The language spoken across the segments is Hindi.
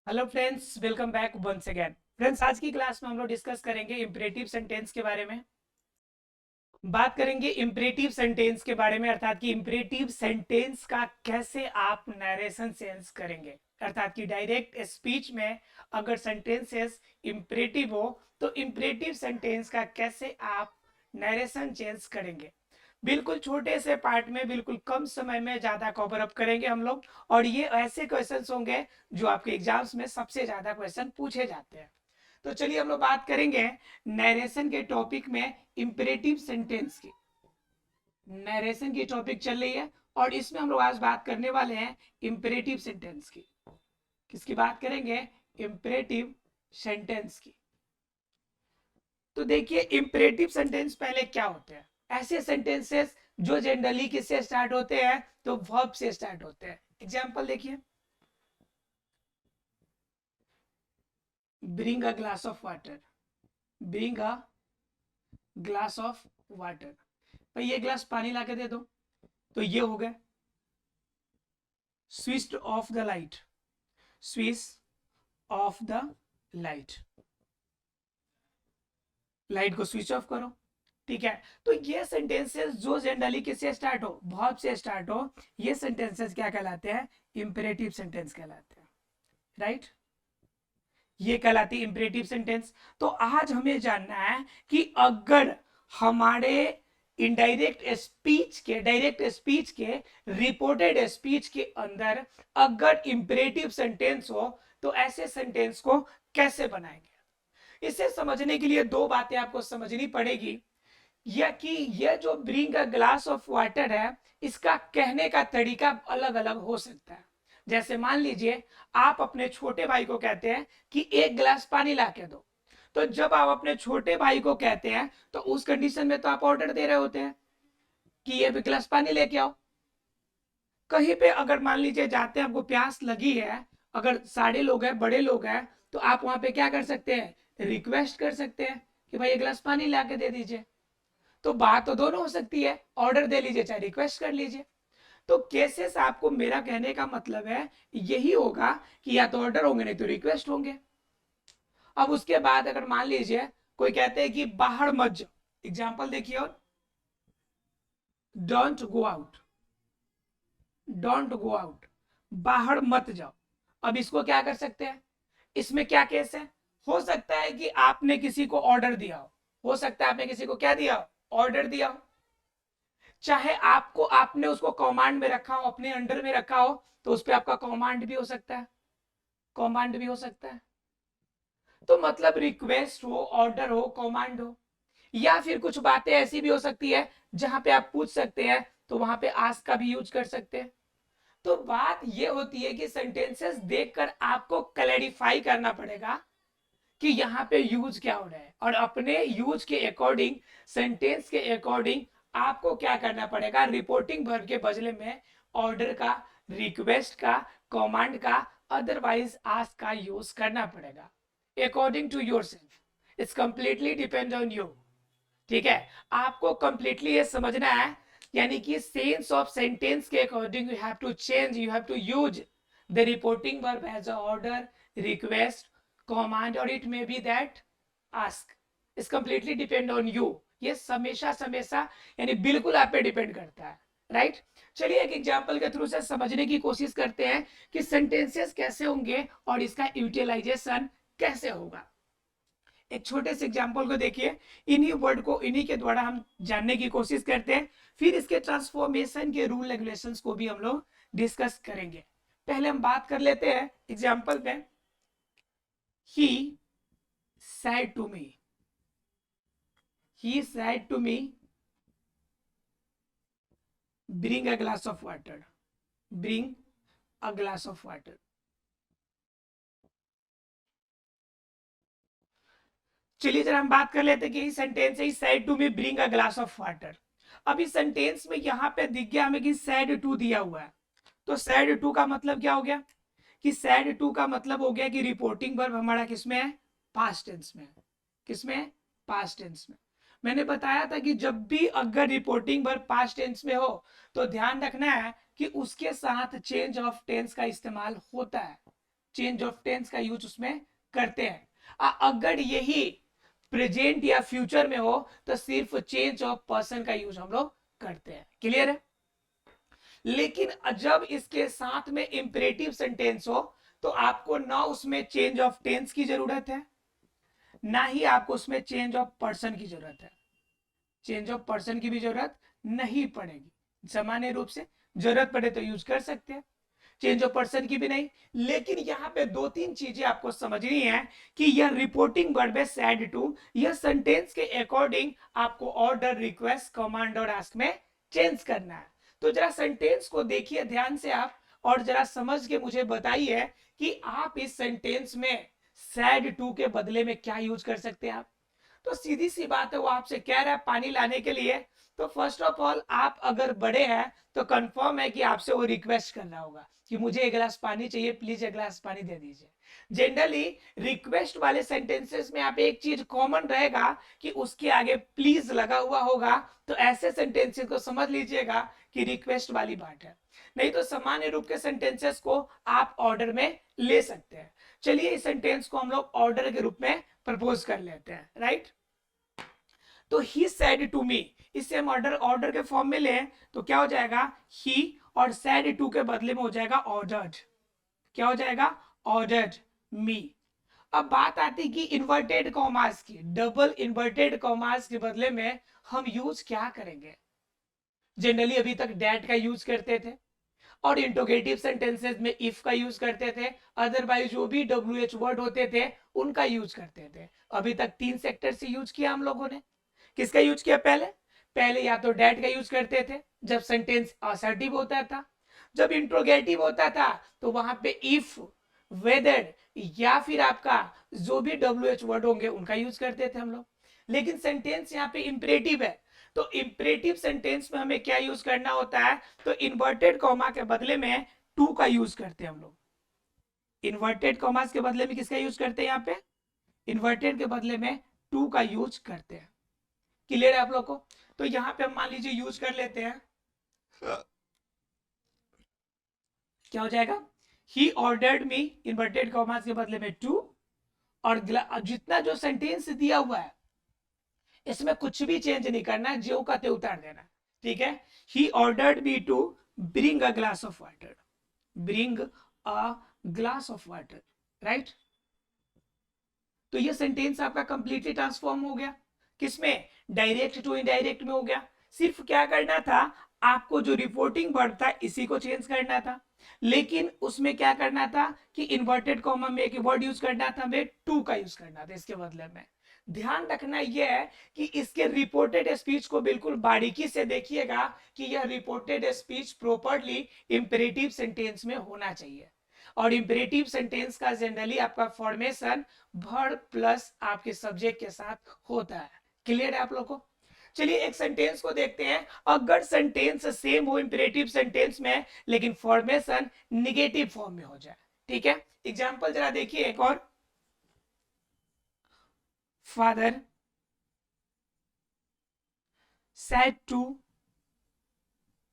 Hello friends, welcome back once again. Friends, आज की क्लास में हम लोग डिस्कस करेंगे इंपरेटिव सेंटेंस के बारे में। बात करेंगे इंपरेटिव सेंटेंस के बारे में, अर्थात कि इंपरेटिव सेंटेंस का कैसे आप नरेशन चेंज करेंगे। अर्थात कि डायरेक्ट स्पीच में अगर सेंटेंसेस इंपरेटिव हो तो इंपरेटिव सेंटेंस का कैसे आप नरेशन चेंज करेंगे। बिल्कुल छोटे से पार्ट में, बिल्कुल कम समय में ज्यादा कवर अप करेंगे हम लोग। और ये ऐसे क्वेश्चंस होंगे जो आपके एग्जाम्स में सबसे ज्यादा क्वेश्चन पूछे जाते हैं। तो चलिए हम लोग बात करेंगे नरेशन के टॉपिक में इंपरेटिव सेंटेंस की। नरेशन की टॉपिक चल रही है और इसमें हम लोग आज बात करने वाले हैं इंपरेटिव सेंटेंस की। किसकी बात करेंगे? इंपरेटिव सेंटेंस की। तो देखिए, इंपरेटिव सेंटेंस पहले क्या होते हैं। ऐसे सेंटेंसेस जो जनरली किससे स्टार्ट होते हैं? तो वर्ब से स्टार्ट होते हैं। एग्जांपल देखिए, bring a glass of water. Bring a glass of water. भाई ये ग्लास पानी ला के दे दो। तो ये हो गया switch off the light. Switch off the light. Light को स्विच ऑफ करो। ठीक है। तो ये सेंटेंसेस जो जनरली किससे स्टार्ट हो? वर्ब से स्टार्ट हो, ये सेंटेंसेस क्या कहलाते हैं? इंपरेटिव सेंटेंस कहलाते हैं। राइट, ये कहलाती है इंपरेटिव सेंटेंस। तो आज हमें जानना है कि अगर हमारे इनडायरेक्ट स्पीच के, डायरेक्ट स्पीच के, रिपोर्टेड स्पीच के अंदर अगर इंपरेटिव सेंटेंस हो तो ऐसे सेंटेंस को कैसे बनाएंगे। इसे समझने के लिए दो बातें आपको समझनी पड़ेगी। यह कि यह जो bring a glass of water है, इसका कहने का तरीका अलग अलग हो सकता है। जैसे मान लीजिए आप अपने छोटे भाई को कहते हैं कि एक गिलास पानी ला के दो। तो जब आप अपने छोटे भाई को कहते हैं तो उस कंडीशन में तो आप ऑर्डर दे रहे होते हैं कि ये गिलास पानी लेके आओ। कहीं पे अगर मान लीजिए जाते हैं, आपको प्यास लगी है, अगर सारे लोग हैं, बड़े लोग हैं, तो आप वहां पे क्या कर सकते हैं? रिक्वेस्ट कर सकते हैं कि भाई एक गिलास पानी ला के दे दीजिए। तो बात तो दोनों हो सकती है, ऑर्डर दे लीजिए चाहे रिक्वेस्ट कर लीजिए। तो केसेस, आपको मेरा कहने का मतलब है यही होगा कि या तो ऑर्डर होंगे नहीं तो रिक्वेस्ट होंगे। अब उसके बाद अगर मान लीजिए कोई कहते हैं कि बाहर मत जाओ। एग्जाम्पल देखिए, और don't go out. Don't go out, बाहर मत जाओ। अब इसको क्या कर सकते हैं? इसमें क्या केस है? हो सकता है कि आपने किसी को ऑर्डर दिया हो सकता है आपने किसी को क्या दिया? ऑर्डर दिया हो। चाहे आपको, आपने उसको कमांड में रखा हो, अपने अंडर में रखा हो, तो उस पर आपका कमांड भी हो सकता है। कमांड भी हो सकता है। तो मतलब रिक्वेस्ट हो, ऑर्डर हो, कमांड हो, या फिर कुछ बातें ऐसी भी हो सकती है जहां पे आप पूछ सकते हैं, तो वहां पे आस्क का भी यूज कर सकते हैं। तो बात ये होती है कि सेंटेंसेस देखकर आपको क्लैरिफाई करना पड़ेगा कि यहाँ पे यूज क्या हो रहा है, और अपने यूज के अकॉर्डिंग, सेंटेंस के अकॉर्डिंग आपको क्या करना पड़ेगा? रिपोर्टिंग वर्ब के बदले में ऑर्डर का, रिक्वेस्ट का, कमांड का, अदरवाइज आस्क का यूज करना पड़ेगा according to yourself. It's completely depend on you. ठीक है, आपको कंप्लीटली ये समझना है, यानी कि सेंस ऑफ सेंटेंस के according you have to change, you have to use the reporting verb as a order, request, command, और it may be that ask. Is completely depend on you. ये हमेशा हमेशा यानी बिल्कुल आप पे डिपेंड करता है। राइट, चलिए एक एग्जांपल के थ्रू से समझने की कोशिश करते हैं कि सेंटेंसेस कैसे होंगे और इसका यूटिलाइजेशन कैसे होगा। एक छोटे से एग्जाम्पल को देखिए, इन्हीं वर्ड को इन्हीं के द्वारा हम जानने की कोशिश करते हैं, फिर इसके ट्रांसफॉर्मेशन के रूल रेगुलेशंस को भी हम लोग डिस्कस करेंगे। पहले हम बात कर लेते हैं एग्जाम्पल में। ही said to me, he said to me, bring a glass of water, bring a glass of water। चलिए जरा हम बात कर लेते हैं कि सेंटेंस है said to me bring a glass of water। अब इस सेंटेंस में यहाँ पे दिख गया हमें कि said to दिया हुआ है। तो said to का मतलब क्या हो गया? कि said to का मतलब हो गया कि रिपोर्टिंग वर्ब हमारा किसमें है? पास्ट टेंस में। किसमें? पास्ट टेंस में। मैंने बताया था कि जब भी अगर रिपोर्टिंग वर्ब पास्ट टेंस में हो तो ध्यान रखना है कि उसके साथ चेंज ऑफ टेंस का इस्तेमाल होता है। चेंज ऑफ टेंस का यूज उसमें करते हैं। अगर यही प्रेजेंट या फ्यूचर में हो तो सिर्फ चेंज ऑफ पर्सन का यूज हम लोग करते हैं। क्लियर है? लेकिन जब इसके साथ में इंपरेटिव सेंटेंस हो तो आपको ना उसमें चेंज ऑफ टेंस की जरूरत है, ना ही आपको उसमें चेंज ऑफ पर्सन की जरूरत है। चेंज ऑफ पर्सन की भी जरूरत नहीं पड़ेगी, सामान्य रूप से जरूरत पड़े तो यूज कर सकते हैं, चेंज ऑफ पर्सन की भी नहीं। लेकिन यहाँ पे दो तीन चीजें आपको समझनी है कि यह रिपोर्टिंग वर्ब है सैड टू, यह सेंटेंस के अकॉर्डिंग आपको ऑर्डर, रिक्वेस्ट, कमांड और आस्क में चेंज करना है। तो जरा सेंटेंस को देखिए ध्यान से आप, और जरा समझ के मुझे बताइए कि आप इस सेंटेंस में सैड टू के बदले में क्या यूज कर सकते हैं आप। तो सीधी सी बात है, वो आपसे कह रहा है पानी लाने के लिए, तो फर्स्ट ऑफ ऑल आप अगर बड़े हैं तो कंफर्म है कि आपसे वो रिक्वेस्ट कर रहा होगा कि मुझे एक गिलास पानी चाहिए, प्लीज एक गिलास पानी दे दीजिए। जनरली रिक्वेस्ट वाले सेंटेंसेस में आप एक चीज कॉमन रहेगा कि उसके आगे प्लीज लगा हुआ होगा, तो ऐसे सेंटेंसेस को समझ लीजिएगा कि रिक्वेस्ट वाली बात है। नहीं तो सामान्य रूप के सेंटेंसेस को आप ऑर्डर में ले सकते हैं। चलिए इस सेंटेंस को हम लोग ऑर्डर के रूप में प्रपोज कर लेते हैं, राइट। तो ही सेड टू मी, इससे हम ऑर्डर के फॉर्म में ले तो क्या हो जाएगा, ही, और सेड टू के बदले में हो जाएगा ऑर्डर्ड। क्या हो जाएगा, ऑर्डर्ड मी। अब बात आती कि इन्वर्टेड कॉमास की, डबल इन्वर्टेड कॉमास के बदले में हम यूज क्या करेंगे। जनरली अभी तक डैट का यूज करते थे, और इंटरोगेटिव सेंटेंसेस में इफ का यूज करते थे, अदरवाइज जो भी WH वर्ड होते थे उनका यूज करते थे। अभी तक 3 सेक्टर से यूज किया हम लोगों ने। किसका यूज किया पहले, पहले या तो डैट का यूज करते थे जब सेंटेंस असर्टिव होता था, जब इंट्रोगेटिव होता था तो वहां पे इफ, वेदर या फिर आपका जो भी WH वर्ड होंगे उनका यूज करते थे हम लोग। लेकिन सेंटेंस यहाँ पे इंपरेटिव है, तो इंपरेटिव सेंटेंस में हमें क्या यूज करना होता है, तो इन्वर्टेड कॉमा के बदले में टू का यूज करते हैं हम लोग। इन्वर्टेड कॉमास के बदले में किसका यूज करते हैं, यहाँ पे इन्वर्टेड के बदले में टू का यूज करते हैं। क्लियर है आप लोग को? तो यहाँ पे हम मान लीजिए यूज कर लेते हैं, क्या हो जाएगा, ही ऑर्डर्ड मी, इन्वर्टेड कॉमास के बदले में टू, और जितना जो सेंटेंस दिया हुआ है इसमें कुछ भी चेंज नहीं करना है, जो का त्यों उतार देना। ठीक है, he ordered me to bring a glass of water, bring a glass of water, right. तो ये सेंटेंस आपका कंप्लीटली ट्रांसफॉर्म हो गया, किसमें, डायरेक्ट टू इनडायरेक्ट में हो गया। सिर्फ क्या करना था, आपको जो रिपोर्टिंग वर्ड था इसी को चेंज करना था, लेकिन उसमें क्या करना था कि इन्वर्टेड कॉमा में एक वर्ड यूज करना था, हमें टू का यूज करना था इसके बदले में। ध्यान रखना यह है कि इसके रिपोर्टेड स्पीच को बिल्कुल बारीकी से देखिएगा कि यह reported speech properly imperative sentence में होना चाहिए, और इंपेरेटिव सेंटेंस का जनरली आपका फॉर्मेशन वर्ब प्लस आपके सब्जेक्ट के साथ होता है। क्लियर है आप लोग को? चलिए एक सेंटेंस को देखते हैं, अगर सेंटेंस सेम हो इंपेरेटिव सेंटेंस में लेकिन फॉर्मेशन निगेटिव फॉर्म में हो जाए। ठीक है, एग्जांपल जरा देखिए एक और, father said to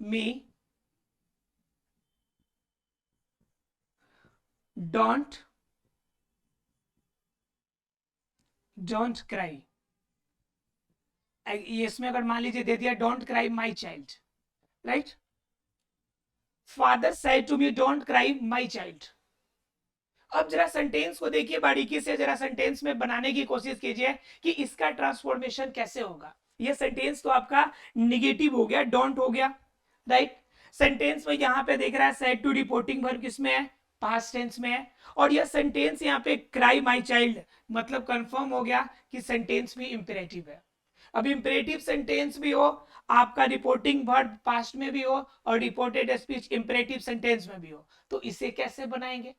me don't cry। इसमें अगर मान लीजिए दे दिया don't cry my child, right. Father said to me don't cry my child. अब जरा सेंटेंस को देखिए बारीकी से, जरा सेंटेंस में बनाने की कोशिश कीजिए कि इसका ट्रांसफॉर्मेशन कैसे होगा। ये सेंटेंस तो आपका निगेटिव हो गया, डोंट हो गया, राइट। सेंटेंस में यहां पे देख रहा है सेड टू रिपोर्टिंग वर्ब किसमें है, पास्ट टेंस में है, और यह सेंटेंस यहाँ पे क्राई माई चाइल्ड, मतलब कंफर्म हो गया कि सेंटेंस भी इंपेरेटिव है। अब इंपेरेटिव सेंटेंस भी हो, आपका रिपोर्टिंग वर्ब पास्ट में भी हो, और रिपोर्टेड स्पीच इंपेरेटिव सेंटेंस में भी हो, तो इसे कैसे बनाएंगे।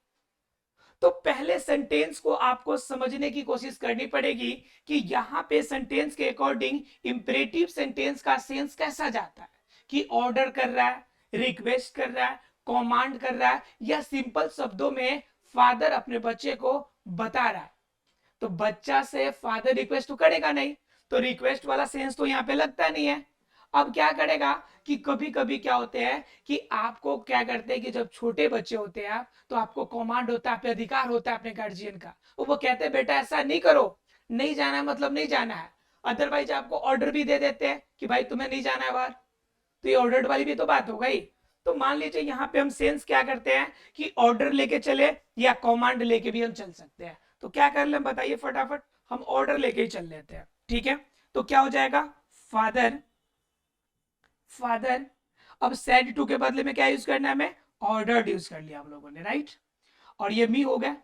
तो पहले सेंटेंस को आपको समझने की कोशिश करनी पड़ेगी कि यहां पे सेंटेंस के अकॉर्डिंग इंपेरेटिव सेंटेंस का सेंस कैसा जाता है, कि ऑर्डर कर रहा है, रिक्वेस्ट कर रहा है, कमांड कर रहा है, या सिंपल शब्दों में फादर अपने बच्चे को बता रहा है। तो बच्चा से फादर रिक्वेस्ट तो करेगा नहीं, तो रिक्वेस्ट वाला सेंस तो यहाँ पे लगता नहीं है। अब क्या करेगा कि कभी कभी क्या होते हैं कि आपको क्या करते हैं कि जब छोटे बच्चे होते हैं आप, तो आपको कमांड होता है, आप पे अधिकार होता है अपने गार्जियन का, वो कहते हैं बेटा ऐसा नहीं करो, नहीं जाना है मतलब नहीं जाना है। अदरवाइज आपको ऑर्डर भी दे देते हैं कि भाई तुम्हें नहीं जाना है बाहर, तो ये ऑर्डर वाली भी तो बात हो गई। तो मान लीजिए यहाँ पे हम सेंस क्या करते हैं कि ऑर्डर लेके चले या कमांड लेके भी हम चल सकते हैं। तो क्या कर ले बताइए फटाफट, हम ऑर्डर लेके ही चल लेते हैं, ठीक है। तो क्या हो जाएगा, फादर, फादर। अब सेड टू के बदले में क्या यूज करना है, हमें ऑर्डर यूज कर लिया हम लोगों ने, राइट। और ये मी हो गया।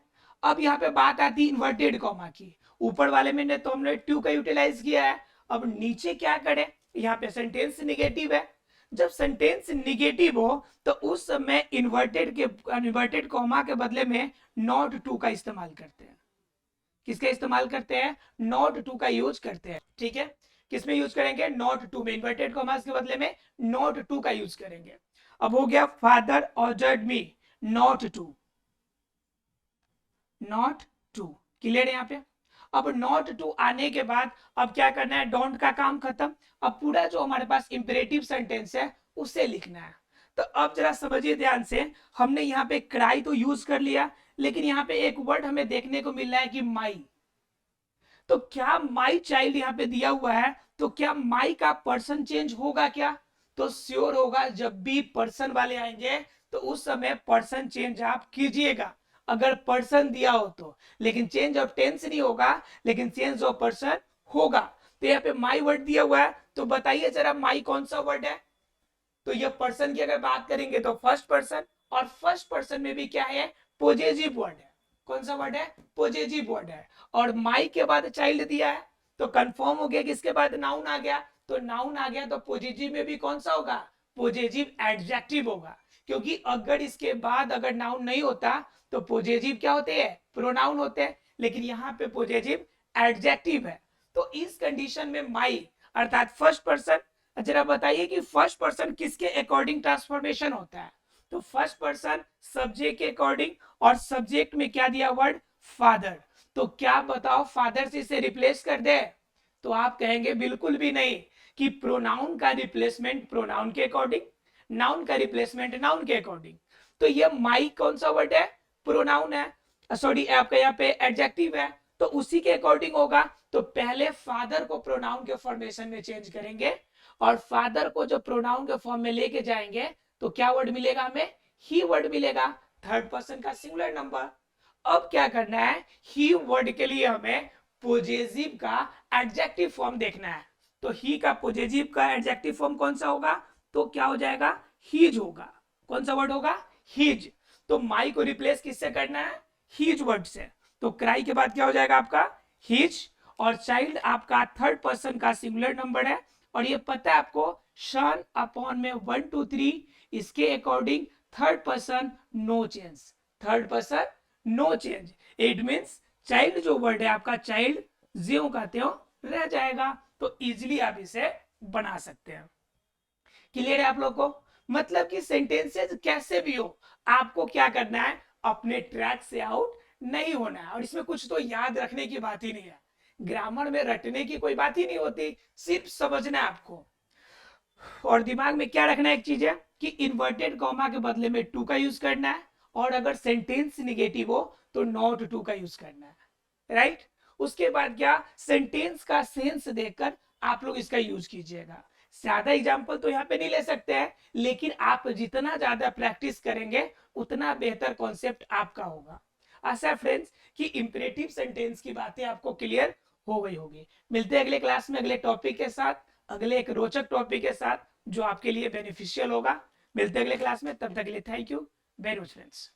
अब यहाँ पे बात आती है इन्वर्टेड कॉमा की, ऊपर वाले में ने तो हमने टू का यूटिलाइज किया है, अब नीचे क्या करें, यहाँ पे सेंटेंस निगेटिव है। जब सेंटेंस निगेटिव हो तो उस समय इन्वर्टेड कॉमा के बदले में नॉट टू का इस्तेमाल करते हैं। किसका इस्तेमाल करते हैं, नॉट टू का यूज करते हैं, ठीक है। किसमें यूज करेंगे, नॉट टू में, इन्वर्टेड कॉमास के बदले में नॉट टू का यूज करेंगे। अब हो गया father ordered me not to, not to, clear है यहाँ पे। अब नॉट टू आने के बाद अब क्या करना है, डोंट का काम खत्म। अब पूरा जो हमारे पास इंपेरेटिव सेंटेंस है उसे लिखना है। तो अब जरा समझिए ध्यान से, हमने यहाँ पे क्राई तो यूज कर लिया, लेकिन यहाँ पे एक वर्ड हमें देखने को मिल रहा है कि माई। तो क्या माई चाइल्ड यहाँ पे दिया हुआ है, तो क्या माई का पर्सन चेंज होगा क्या, तो श्योर होगा। जब भी पर्सन वाले आएंगे तो उस समय पर्सन चेंज आप कीजिएगा, अगर पर्सन दिया हो तो। लेकिन चेंज ऑफ टेंस नहीं होगा, लेकिन चेंज ऑफ पर्सन होगा। तो यहाँ पे माई वर्ड दिया हुआ है, तो बताइए जरा माई कौन सा वर्ड है। तो ये पर्सन की अगर बात करेंगे तो फर्स्ट पर्सन, और फर्स्ट पर्सन में भी क्या है, पोजेसिव वर्ड है। कौन सा वर्ड है, पोजेसिव वर्ड है। और माई के बाद चाइल्ड दिया है, तो कंफर्म हो गया कि इसके बाद नाउन आ गया। तो नाउन आ गया तो पोजेसिव में भी कौन सा होगा, पोजेसिव एडजेक्टिव होगा। क्योंकि अगर इसके बाद अगर नाउन नहीं होता तो पोजेसिव क्या होते हैं, प्रोनाउन होते हैं, लेकिन यहाँ पे पोजेसिव एडजेक्टिव है। तो इस कंडीशन में माई अर्थात फर्स्ट पर्सन, जरा बताइए कि फर्स्ट पर्सन किसके अकॉर्डिंग ट्रांसफॉर्मेशन होता है। तो फर्स्ट पर्सन सब्जेक्ट के अकॉर्डिंग, और सब्जेक्ट में क्या दिया वर्ड, फादर। तो क्या बताओ फादर से इसे रिप्लेस कर दे, तो आप कहेंगे बिल्कुल भी नहीं, कि प्रोनाउन का रिप्लेसमेंट प्रोनाउन के अकॉर्डिंग, नाउन का रिप्लेसमेंट नाउन के अकॉर्डिंग। तो ये माई कौन सा वर्ड है, प्रोनाउन है, सॉरी आपका यहाँ पे एडजेक्टिव है, तो उसी के अकॉर्डिंग होगा। तो पहले फादर को प्रोनाउन के फॉर्मेशन में चेंज करेंगे, और फादर को जो प्रोनाउन के फॉर्म में लेके जाएंगे तो क्या वर्ड मिलेगा हमें, ही वर्ड मिलेगा, थर्ड पर्सन का सिंगुलर नंबर। अब क्या करना है, ही वर्ड के लिए हमें पोजेसिव का एडजेक्टिव फॉर्म देखना है। तो ही का पोजेसिव का एडजेक्टिव फॉर्म कौन सा होगा, तो क्या हो जाएगा, हीज होगा। कौन सा वर्ड होगा, हीज। तो माई को रिप्लेस किससे करना है, हीज वर्ड से। तो क्राई के बाद क्या हो जाएगा आपका, हीज। और चाइल्ड आपका थर्ड पर्सन का सिंगुलर नंबर है, और ये पता है आपको, शन अपॉन में 1 2 3, इसके according third person no change, third person no change. It means child जो वर्ड है आपका, चाइल्ड ज्यों का त्यों रह जाएगा। तो इजीली आप इसे बना सकते हैं। क्लियर है आप लोग को, मतलब कि सेंटेंसेस कैसे भी हो, आपको क्या करना है, अपने ट्रैक से आउट नहीं होना है। और इसमें कुछ तो याद रखने की बात ही नहीं है, ग्रामर में रटने की कोई बात ही नहीं होती, सिर्फ समझना है आपको। और दिमाग में क्या रखना है, एक चीज है कि इन्वर्टेड कॉमा के बदले में टू का यूज करना है, और अगर सेंटेंस निगेटिव हो तो नॉट टू का यूज करना है, राइट। उसके बाद क्या, सेंटेंस का सेंस देखकर आप लोग इसका यूज कीजिएगा। ज्यादा एग्जाम्पल तो यहाँ पे नहीं ले सकते हैं, लेकिन आप जितना ज्यादा प्रैक्टिस करेंगे उतना बेहतर कॉन्सेप्ट आपका होगा। आशा है फ्रेंड्स कि इंपरेटिव सेंटेंस की बातें आपको क्लियर हो गई होगी। मिलते हैं अगले क्लास में अगले टॉपिक के साथ, अगले एक रोचक टॉपिक के साथ जो आपके लिए बेनिफिशियल होगा। मिलते हैं अगले क्लास में, तब तक के लिए thank you very much friends.